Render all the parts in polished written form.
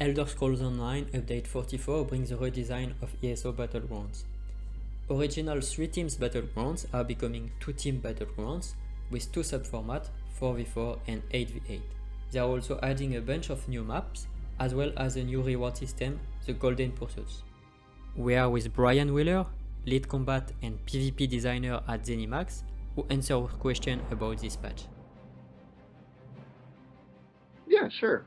Elder Scrolls Online Update 44 brings a redesign of ESO Battlegrounds. Original 3 teams Battlegrounds are becoming 2 team Battlegrounds with 2 subformats, 4v4 and 8v8. They are also adding a bunch of new maps as well as a new reward system, the Golden Pursuits. We are with Brian Wheeler, lead combat and PvP designer at ZeniMax, who answers our question about this patch. Yeah, sure.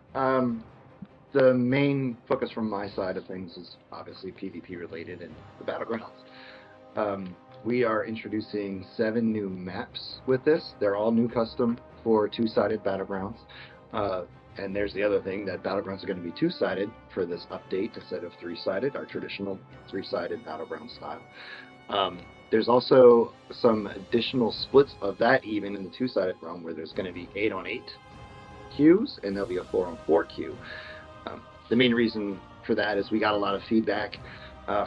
The main focus from my side of things is obviously PvP related and the Battlegrounds. We are introducing 7 new maps with this. They're all new custom for 2-sided Battlegrounds. And there's the other thing, that Battlegrounds are going to be 2-sided for this update instead of 3-sided, our traditional 3-sided Battleground style. There's also some additional splits of that even in the 2-sided realm, where there's going to be 8-on-8 queues and there'll be a 4-on-4 queue. The main reason for that is we got a lot of feedback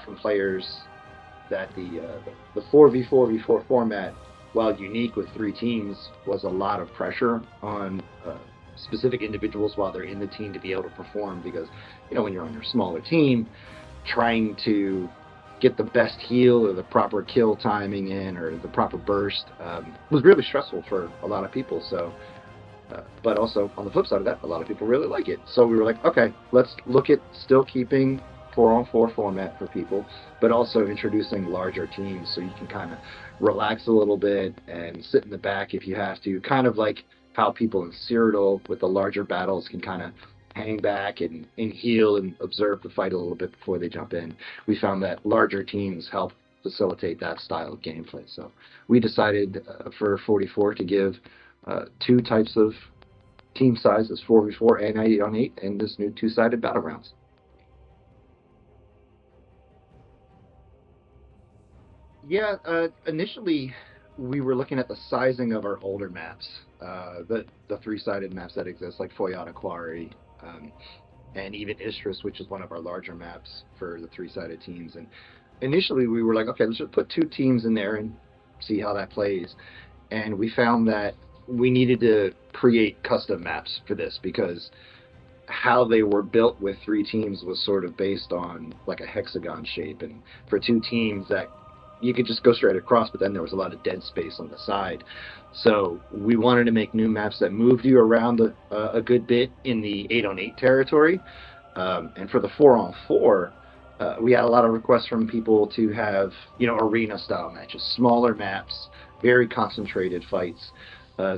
from players that the 4v4v4 format, while unique with 3 teams, was a lot of pressure on specific individuals while they're in the team to be able to perform, because when you're on your smaller team, trying to get the best heal or the proper kill timing in or the proper burst was really stressful for a lot of people. So but also, on the flip side of that, a lot of people really like it. So we were like, okay, let's look at still keeping 4-on-4 format for people, but also introducing larger teams so you can kind of relax a little bit and sit in the back if you have to. Kind of like how people in Cyrodiil with the larger battles can kind of hang back and heal and observe the fight a little bit before they jump in. We found that larger teams help facilitate that style of gameplay. So we decided for 44 to give 2 types of team sizes, 4v4 and 8-on-8, in this new 2-sided Battlegrounds. Yeah, initially we were looking at the sizing of our older maps, the 3-sided maps that exist, like Foyata Quarry, and even Istris, which is one of our larger maps for the 3-sided teams. And initially we were like, okay, let's just put 2 teams in there and see how that plays. And we found that we needed to create custom maps for this, because how they were built with 3 teams was sort of based on like a hexagon shape, and for 2 teams that you could just go straight across, but then there was a lot of dead space on the side. So we wanted to make new maps that moved you around a good bit in the 8-on-8 territory. And for the 4-on-4, we had a lot of requests from people to have arena style matches, smaller maps, very concentrated fights.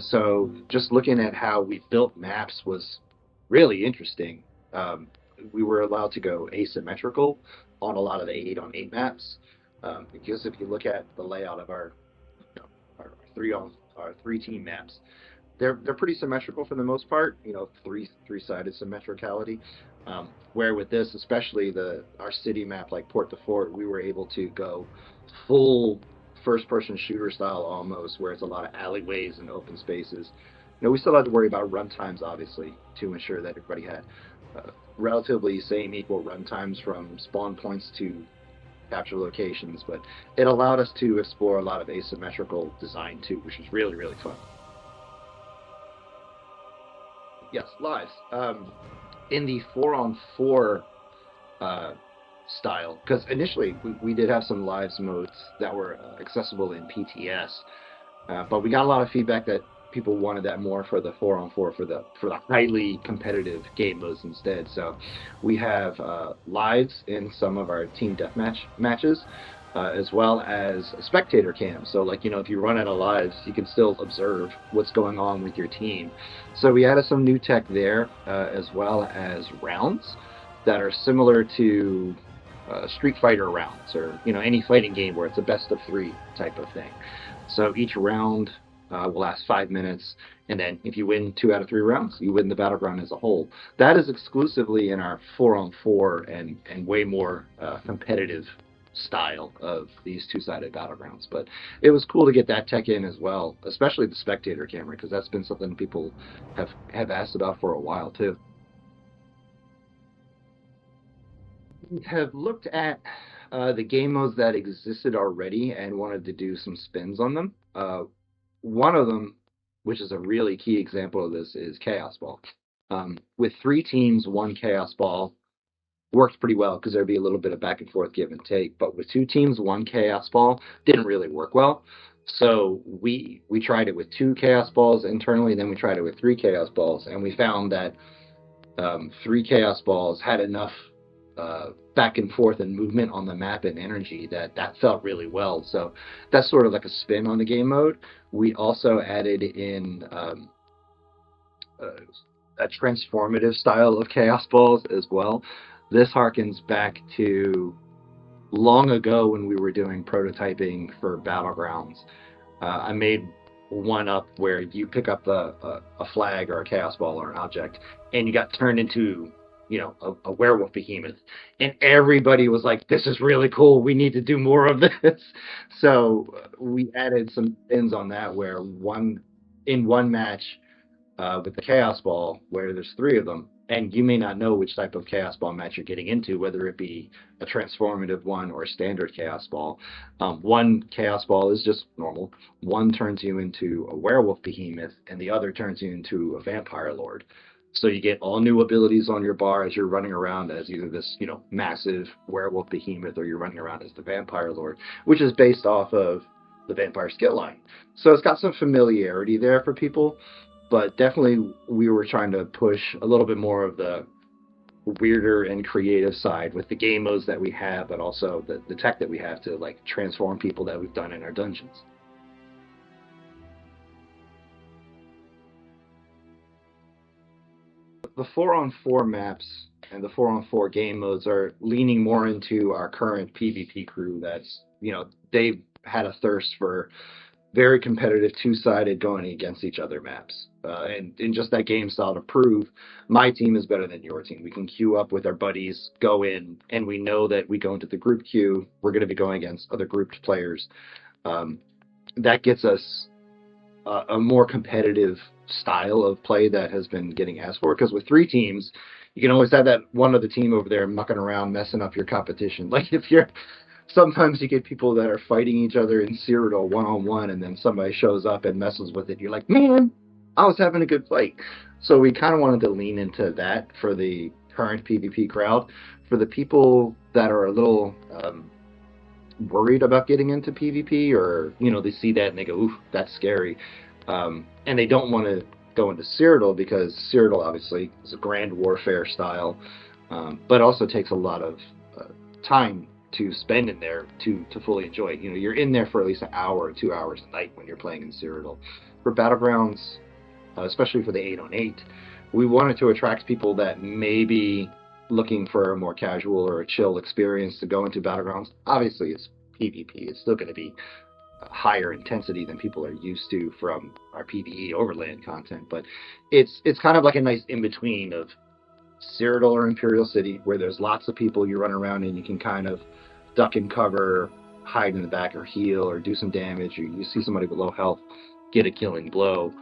So just looking at how we built maps was really interesting. We were allowed to go asymmetrical on a lot of the 8-on-8 maps, because if you look at the layout of our 3-team maps, they're pretty symmetrical for the most part. 3-sided symmetricality. Where with this, especially our city map like Port de Fort, we were able to go full first-person shooter style almost, where it's a lot of alleyways and open spaces. We still had to worry about run times, obviously, to ensure that everybody had relatively same equal run times from spawn points to capture locations, but it allowed us to explore a lot of asymmetrical design too, which was really, really fun. Yes, lives. In the 4-on-4 style, because initially we did have some lives modes that were accessible in PTS, but we got a lot of feedback that people wanted that more for the 4-on-4 for the highly competitive game modes instead. So we have lives in some of our team deathmatch matches, as well as a spectator cam. So like if you run out of lives, you can still observe what's going on with your team. So we added some new tech there, as well as rounds that are similar to Street Fighter rounds, or any fighting game where it's a best of 3 type of thing. So each round will last 5 minutes, and then if you win 2 out of 3 rounds, you win the Battleground as a whole. That is exclusively in our 4-on-4 and way more competitive style of these 2-sided Battlegrounds. But it was cool to get that tech in as well, especially the spectator camera, because that's been something people have asked about for a while too. We have looked at the game modes that existed already and wanted to do some spins on them. One of them, which is a really key example of this, is Chaos Ball. With 3 teams, 1 Chaos Ball, worked pretty well because there'd be a little bit of back and forth give and take. But with two teams, one chaos ball didn't really work well. So we tried it with two chaos balls internally, then we tried it with three chaos balls, and we found that three chaos balls had enough back and forth and movement on the map and energy that felt really well. So that's sort of like a spin on the game mode. We also added in a transformative style of chaos balls as well. This harkens back to long ago when we were doing prototyping for Battlegrounds. I made one up where you pick up a flag or a chaos ball or an object, and you got turned into, you know, a werewolf behemoth, and everybody was like, "This is really cool. We need to do more of this." So we added some spins on that, where one match with the Chaos Ball, where there's three of them, and you may not know which type of Chaos Ball match you're getting into, whether it be a transformative one or a standard Chaos Ball. One Chaos Ball is just normal. One turns you into a werewolf behemoth, and the other turns you into a vampire lord. So you get all new abilities on your bar as you're running around as either this, you know, massive werewolf behemoth, or you're running around as the vampire lord, which is based off of the vampire skill line. So it's got some familiarity there for people, but definitely we were trying to push a little bit more of the weirder and creative side with the game modes that we have, but also the tech that we have to like transform people that we've done in our dungeons. The 4-on-4 maps and the 4-on-4 game modes are leaning more into our current PvP crew. That's, you know, they've had a thirst for very competitive two-sided going against each other maps, and in just that game style to prove my team is better than your team. We can queue up with our buddies, go in, and we know that we go into the group queue, we're going to be going against other grouped players. That gets us a more competitive style of play that has been getting asked for, because with three teams you can always have that one other team over there mucking around messing up your competition. Like if you're sometimes you get people that are fighting each other in Cyrodiil one-on-one, and then somebody shows up and messes with it. You're like, man, I was having a good fight. So we kind of wanted to lean into that for the current PvP crowd. For the people that are a little worried about getting into PvP, or, you know, they see that and they go, oof, that's scary. And they don't want to go into Cyrodiil, because Cyrodiil obviously is a grand warfare style, but also takes a lot of time to spend in there to fully enjoy it. You know, you're in there for at least an hour or 2 hours a night when you're playing in Cyrodiil. For Battlegrounds, especially for the 8-on-8, we wanted to attract people that may be looking for a more casual or a chill experience to go into Battlegrounds. Obviously, it's PvP. It's still going to be higher intensity than people are used to from our PvE Overland content, but it's kind of like a nice in-between of Cyrodiil or Imperial City, where there's lots of people you run around and you can kind of duck and cover, hide in the back, or heal, or do some damage, or you see somebody with low health, get a killing blow.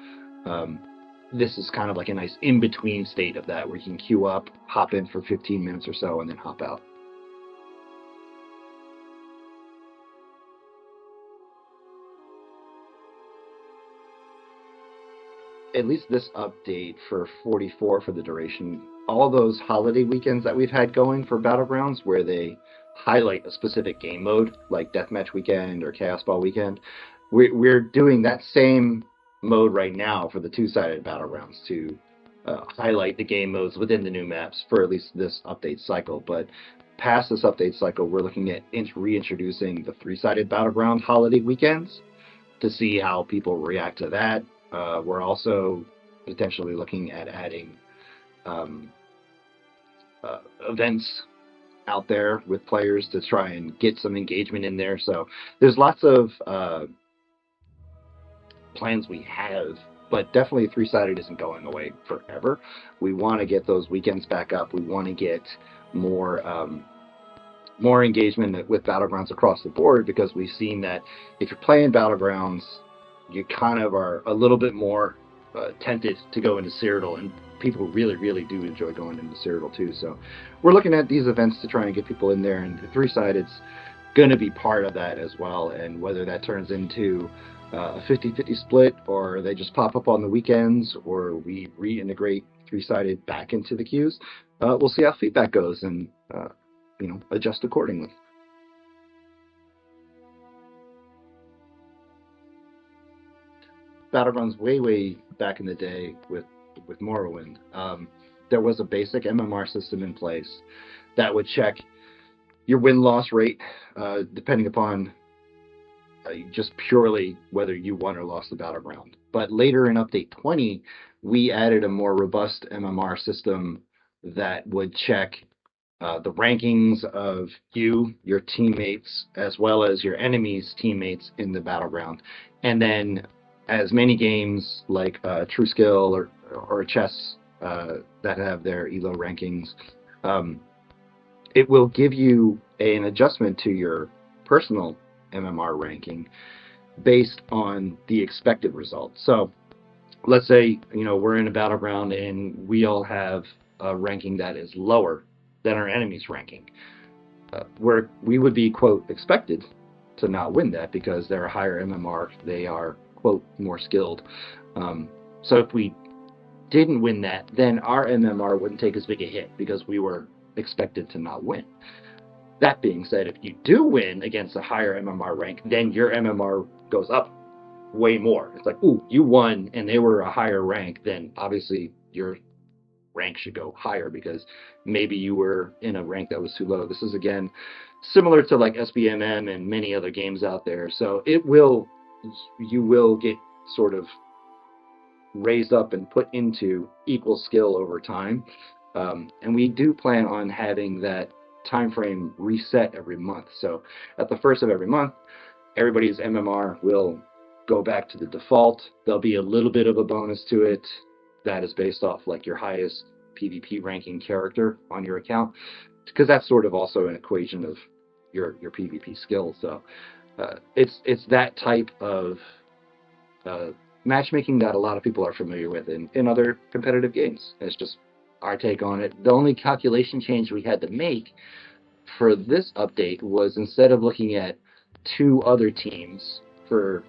This is kind of like a nice in-between state of that, where you can queue up, hop in for 15 minutes or so, and then hop out. At least this update for 44 for the duration, all those holiday weekends that we've had going for Battlegrounds, where they highlight a specific game mode, like Deathmatch weekend or Chaos Ball weekend, we're doing that same mode right now for the two-sided Battlegrounds to highlight the game modes within the new maps for at least this update cycle. But past this update cycle, we're looking at reintroducing the three-sided Battleground holiday weekends to see how people react to that. We're also potentially looking at adding events out there with players to try and get some engagement in there. So there's lots of plans we have, but definitely three-sided isn't going away forever. We want to get those weekends back up. We want to get more engagement with Battlegrounds across the board, because we've seen that if you're playing Battlegrounds, you kind of are a little bit more tempted to go into Cyrodiil, and people really, really do enjoy going into Cyrodiil too. So we're looking at these events to try and get people in there, and the three-sided's going to be part of that as well. And whether that turns into a 50-50 split, or they just pop up on the weekends, or we reintegrate three-sided back into the queues, we'll see how feedback goes and adjust accordingly. Battlegrounds way back in the day with Morrowind, there was a basic MMR system in place that would check your win-loss rate, depending upon just purely whether you won or lost the battleground. But later in Update 20, we added a more robust MMR system that would check the rankings of you, your teammates, as well as your enemies' teammates in the battleground. And then as many games like True Skill or chess that have their ELO rankings, it will give you an adjustment to your personal MMR ranking based on the expected result. So let's say, we're in a battleground and we all have a ranking that is lower than our enemy's ranking. Where we would be, quote, expected to not win that because they're a higher MMR, they are, quote, more skilled. So if we didn't win that, then our MMR wouldn't take as big a hit because we were expected to not win. That being said, if you do win against a higher MMR rank, then your MMR goes up way more. It's like, ooh, you won and they were a higher rank, then obviously your rank should go higher because maybe you were in a rank that was too low. This is, again, similar to like SBMM and many other games out there. So you will get sort of raised up and put into equal skill over time. And we do plan on having that time frame reset every month. So at the first of every month, everybody's MMR will go back to the default. There'll be a little bit of a bonus to it that is based off like your highest PvP ranking character on your account, because that's sort of also an equation of your PvP skills. So it's that type of matchmaking that a lot of people are familiar with in other competitive games. It's just our take on it. The only calculation change we had to make for this update was, instead of looking at two other teams for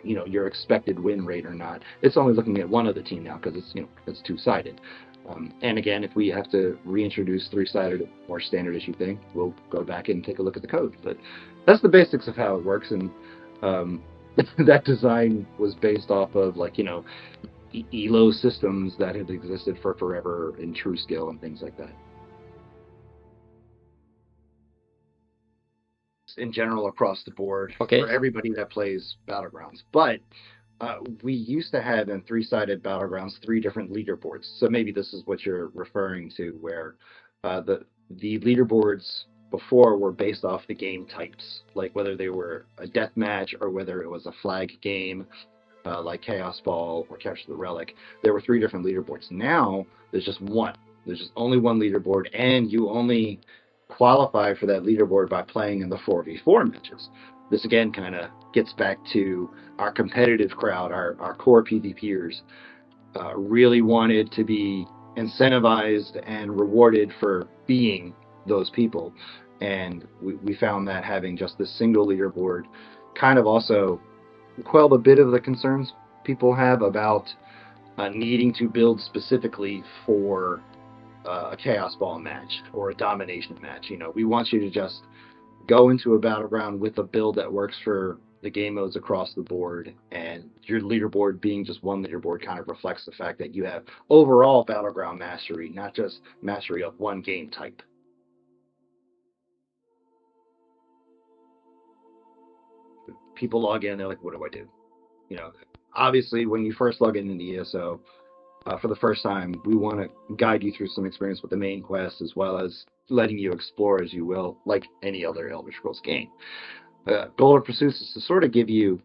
your expected win rate or not, it's only looking at one other team now because it's two-sided. And again, if we have to reintroduce three-sided or standard issue thing, we'll go back and take a look at the code. But that's the basics of how it works. And that design was based off of ELO systems that have existed for forever in True Skill and things like that. In general, across the board, Okay. for everybody that plays Battlegrounds. But we used to have in three-sided Battlegrounds 3 different leaderboards. So maybe this is what you're referring to, where the leaderboards before were based off the game types, like whether they were a deathmatch or whether it was a flag game, like Chaos Ball or Capture the Relic. There were 3 different leaderboards. Now there's just one. There's just only one leaderboard, and you only qualify for that leaderboard by playing in the 4v4 matches. This again kind of gets back to our competitive crowd, our core PvPers really wanted to be incentivized and rewarded for being those people. And we found that having just this single leaderboard kind of also quelled a bit of the concerns people have about needing to build specifically for a Chaos Ball match or a domination match. We want you to just go into a Battleground with a build that works for the game modes across the board, and your leaderboard being just one leaderboard kind of reflects the fact that you have overall Battleground mastery, not just mastery of one game type. People log in, they're like, what do I do? Obviously, when you first log in the ESO, for the first time, we want to guide you through some experience with the main quest, as well as letting you explore as you will, like any other Elder Scrolls game. Goal of Pursuits is to sort of give you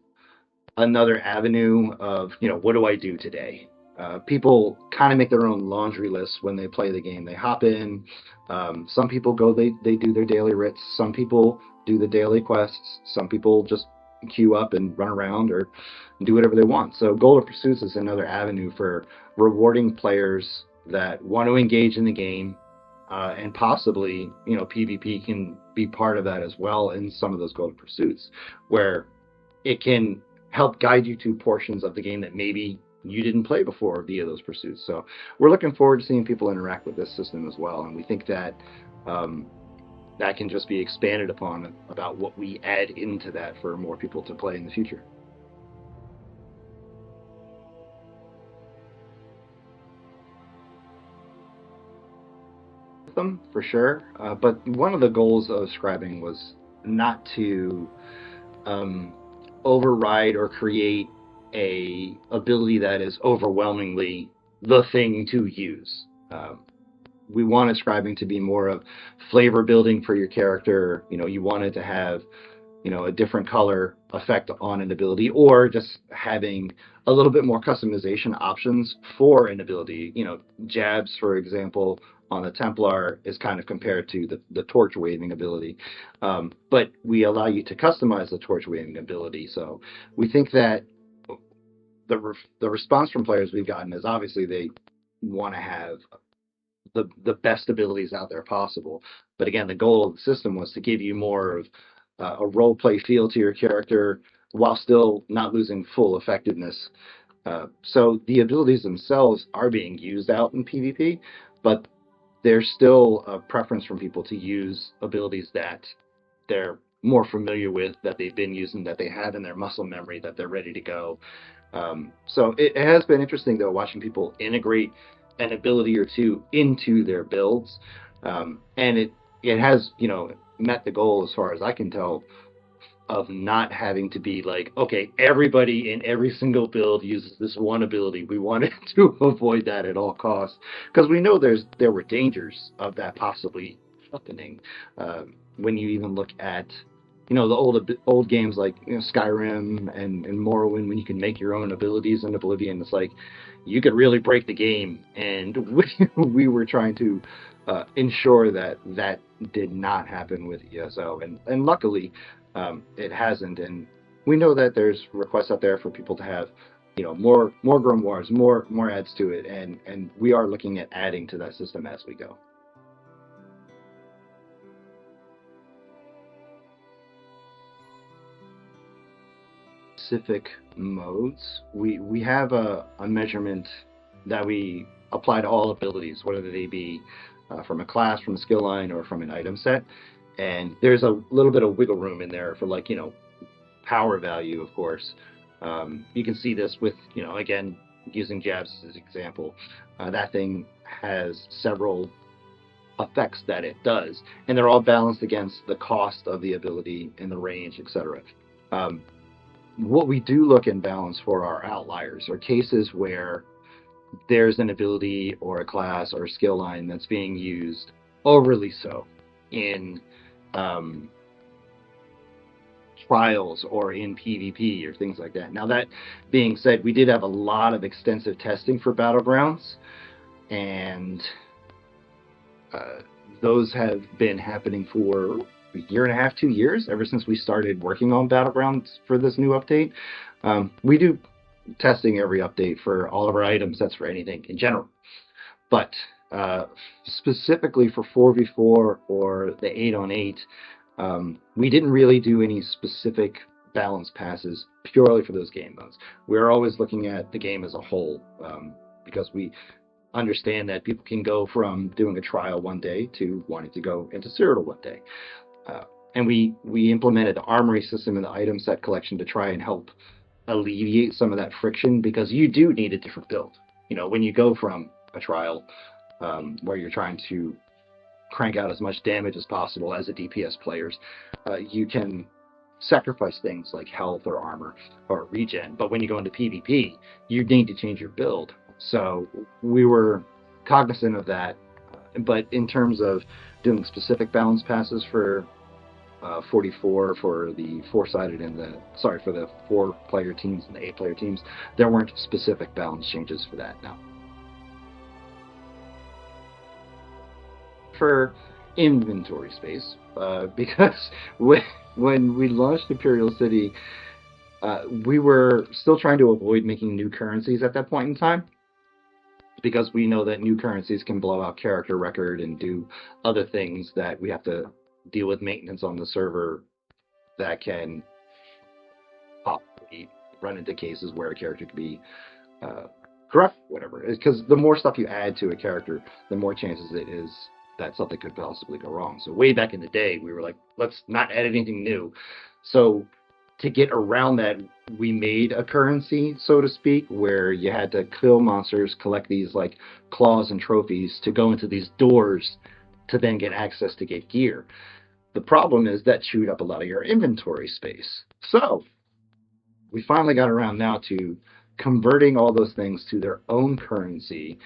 another avenue of, what do I do today? People kind of make their own laundry list when they play the game. They hop in. Some people they do their daily writs. Some people do the daily quests. Some people just queue up and run around or do whatever they want. So Goal of Pursuits is another avenue for rewarding players that want to engage in the game, and possibly, PvP can be part of that as well in some of those Goal of Pursuits, where it can help guide you to portions of the game that maybe you didn't play before via those pursuits. So we're looking forward to seeing people interact with this system as well, and we think that that can just be expanded upon about what we add into that for more people to play in the future. Them for sure, but one of the goals of Scribing was not to override or create a ability that is overwhelmingly the thing to use. We wanted Scribing to be more of flavor building for your character. You wanted to have a different color effect on an ability, or just having a little bit more customization options for an ability. Jabs, for example, on the Templar is kind of compared to the torch waving ability, but we allow you to customize the torch waving ability. So we think that the response from players we've gotten is obviously they want to have the best abilities out there possible. But again, the goal of the system was to give you more of a role play feel to your character while still not losing full effectiveness. So the abilities themselves are being used out in PvP, but there's still a preference from people to use abilities that they're more familiar with, that they've been using, that they have in their muscle memory, that they're ready to go. So it has been interesting, though, watching people integrate an ability or two into their builds, and it has met the goal, as far as I can tell, of not having to be like, okay, everybody in every single build uses this one ability. We wanted to avoid that at all costs, because we know there were dangers of that possibly happening. When you even look at the old games like Skyrim and Morrowind, when you can make your own abilities in Oblivion, it's like you could really break the game, and we were trying to ensure that did not happen with ESO, and luckily it hasn't. And we know that there's requests out there for people to have more grimoires, more adds to it, and we are looking at adding to that system as we go. Specific modes, we have a measurement that we apply to all abilities, whether they be from a class, from a skill line, or from an item set. And there's a little bit of wiggle room in there for power value, of course. You can see this with again, using jabs as an example. That thing has several effects that it does, and they're all balanced against the cost of the ability and the range, etc. What we do look and balance for are outliers, or cases where there's an ability or a class or a skill line that's being used overly so in trials or in PvP or things like that. Now, that being said, we did have a lot of extensive testing for Battlegrounds, and those have been happening for a year and a half, 2 years, ever since we started working on Battlegrounds for this new update. We do testing every update for all of our item sets, for anything in general. But specifically for 4v4 or the 8-on-8, we didn't really do any specific balance passes purely for those game modes. We're always looking at the game as a whole, because we understand that people can go from doing a trial one day to wanting to go into Cyrodiil one day. And we implemented the armory system in the item set collection to try and help alleviate some of that friction, because you do need a different build. When you go from a trial where you're trying to crank out as much damage as possible as a DPS players, you can sacrifice things like health or armor or regen. But when you go into PvP, you need to change your build. So we were cognizant of that. But in terms of doing specific balance passes for 44 for the four-sided and for the 4-player teams and the 8-player teams, there weren't specific balance changes for that. Now, for inventory space, because when we launched Imperial City, we were still trying to avoid making new currencies at that point in time, because we know that new currencies can blow out character record and do other things that we have to deal with maintenance on the server that can possibly run into cases where a character could be gruff, whatever. Because the more stuff you add to a character, the more chances it is that something could possibly go wrong. So way back in the day, we were like, let's not add anything new. So to get around that, we made a currency, so to speak, where you had to kill monsters, collect these like claws and trophies to go into these doors to then get access to get gear. The problem is that chewed up a lot of your inventory space. So we finally got around now to converting all those things to their own currency,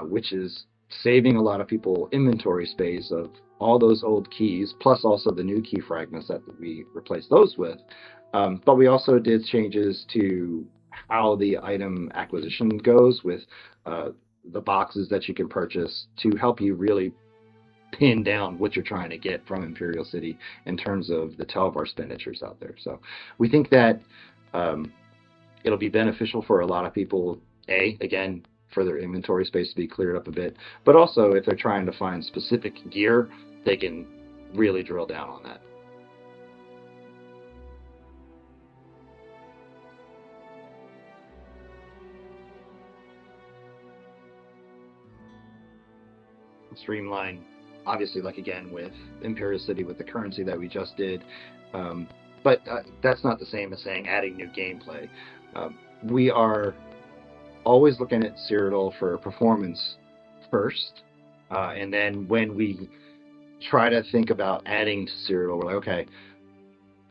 which is saving a lot of people inventory space of all those old keys, plus also the new key fragments that we replaced those with. But we also did changes to how the item acquisition goes with the boxes that you can purchase to help you really pin down what you're trying to get from Imperial City in terms of the Telvar expenditures out there. So we think that it'll be beneficial for a lot of people, again, for their inventory space to be cleared up a bit, but also if they're trying to find specific gear, they can really drill down on that. Streamline, obviously, like again with Imperial City with the currency that we just did, but that's not the same as saying adding new gameplay. We are always looking at Cyrodiil for performance first, and then when we try to think about adding to Cyrodiil, we're like, okay,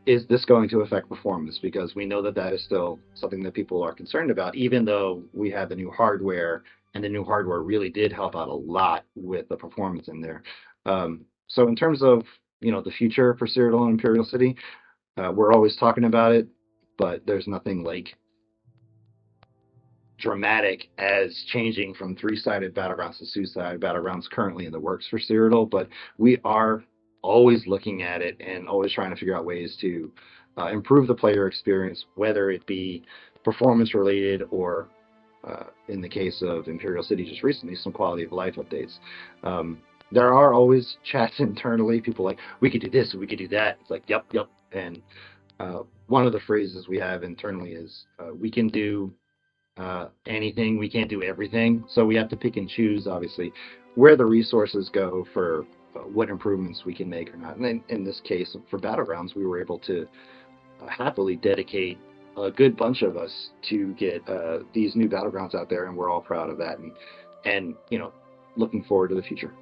is this going to affect performance? Because we know that that is still something that people are concerned about, even though we have the new hardware, and the new hardware really did help out a lot with the performance in there. So in terms of the future for Cyrodiil and Imperial City, we're always talking about it, but there's nothing like dramatic as changing from 3-sided battlegrounds to 2-sided battlegrounds currently in the works for Cyrodiil, but we are always looking at it and always trying to figure out ways to improve the player experience, whether it be performance related or in the case of Imperial City just recently, some quality of life updates. There are always chats internally, people like, we could do this, we could do that. It's like, yep. And one of the phrases we have internally is, we can do anything, we can't do everything. So we have to pick and choose, obviously, where the resources go for what improvements we can make or not. And in this case, for Battlegrounds, we were able to happily dedicate a good bunch of us to get these new Battlegrounds out there, and we're all proud of that, and looking forward to the future.